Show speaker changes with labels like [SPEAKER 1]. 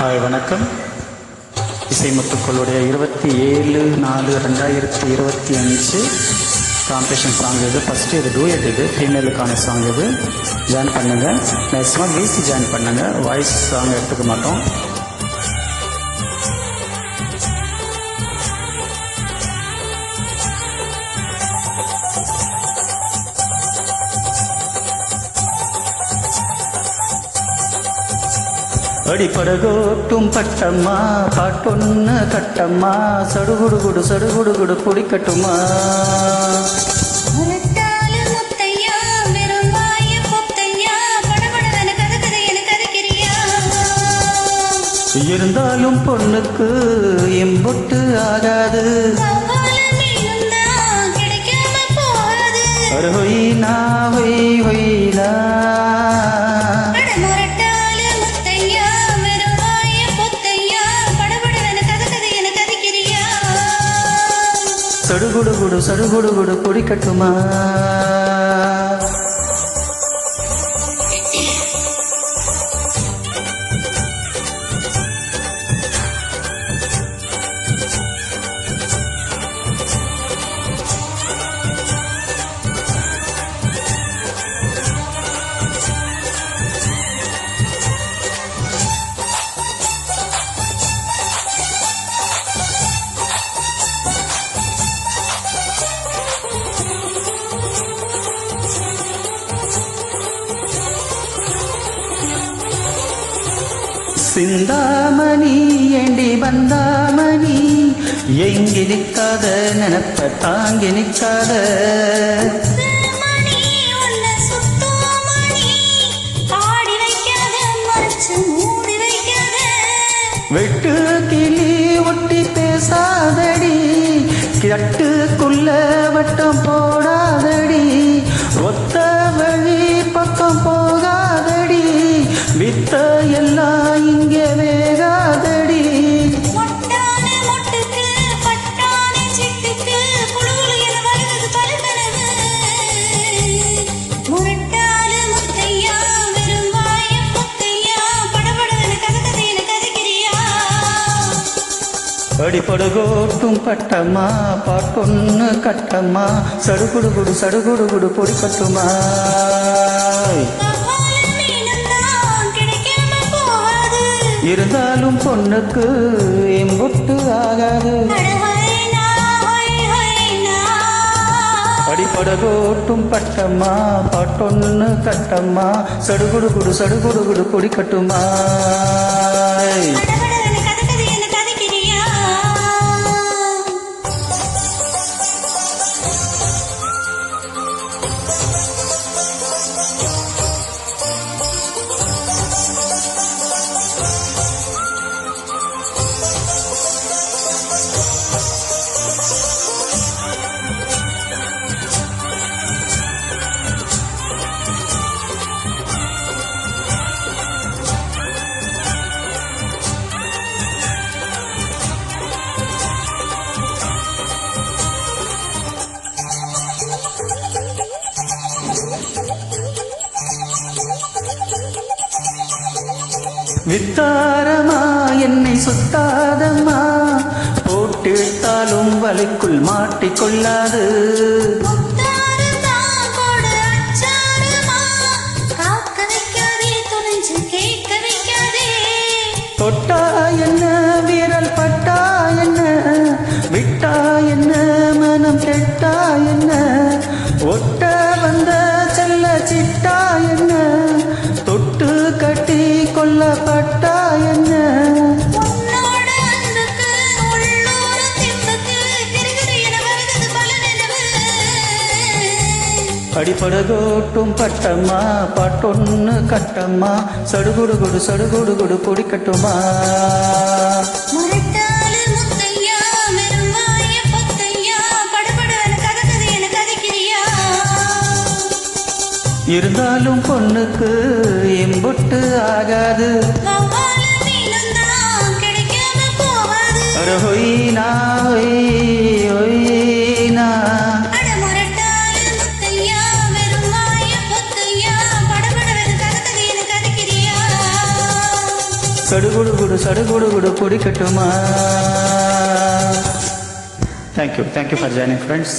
[SPEAKER 1] Hi வணக்கம். இசைமுத்துக்களுடைய 27/4/2025 competition song இது. First இது டூயட், இது ஃபீமேலுக்கான சாங். இது ஜாயின் பண்ணுங்கள். மேக்ஸிமம் வீசி ஜாயின் பண்ணுங்கள். வாய்ஸ் சாங் எடுத்துக்க மாட்டோம். அடிப்படகோட்டும் பட்டம்மா பாட்டொன்னு கட்டம்மா சடுகுடுகுடு சடுகுடுகுடு குடிக்கட்டுமா. இருந்தாலும் பொண்ணுக்கு எம்பொட்டு ஆகாது. ஹொய்னா ஹொய் ஹொய்னா சடுகுடுகுடு சடுகுடுகுடு குடிக்கட்டுமா. சிந்தாமணி ஏண்டி வந்தாமணி எங்கி நிற்காத நினப்ப தாங்கி நிற்காத. வெட்டு கிளி ஒட்டி பேசாதடி, கட்டுக்குள்ள வட்டம் போடாதடி, ஒத்த வழி பக்கம் போகாதடி, வித்த எல்லாம் இங்கே வேகாதடி. அடிப்படகோட்டும் பட்டம்மா பாட்டொன்னு கட்டம்மா சடுகுடுகுடு சடுகுடுகுடு பொடிக்கட்டுமா. இருந்தாலும் பொண்ணுக்கு எம்பொட்டு ஆகாது. அடிப்படகோட்டும் பட்டம்மா பாட்டொன்னு கட்டம்மா சடுகுடுகுடு சடுகுடுகுடு பொடிக்கட்டுமா. வித்தாரமா என்னை சுத்தாதம்மா, போட்டிட்டாலும் வலைக்குள் மாட்டிக்கொள்ளாது. தொட்டா என்ன வீரல் பட்டா என்ன, விட்டா என்ன மனம் கெட்டா என்ன, ஒட்ட வந்த செல்ல சிட்டா என்ன, தொட்டு கட்டி கொல்லப்பட்டா என்ன. அடிப்படகோட்டும் பட்டம்மா பாட்டொன்னு கட்டம்மா சடுகுடுகுடு சடுகுடுகுடு பொடிக்கட்டுமா. இருந்தாலும் பொண்ணுக்கு எம்பொட்டு ஆகாது. ஹொய்னா ஹொய் ஹொய்னா சடுகுடு குடு சடு குடு குடு பிடிக்கட்டுமா. Thank you for joining friends.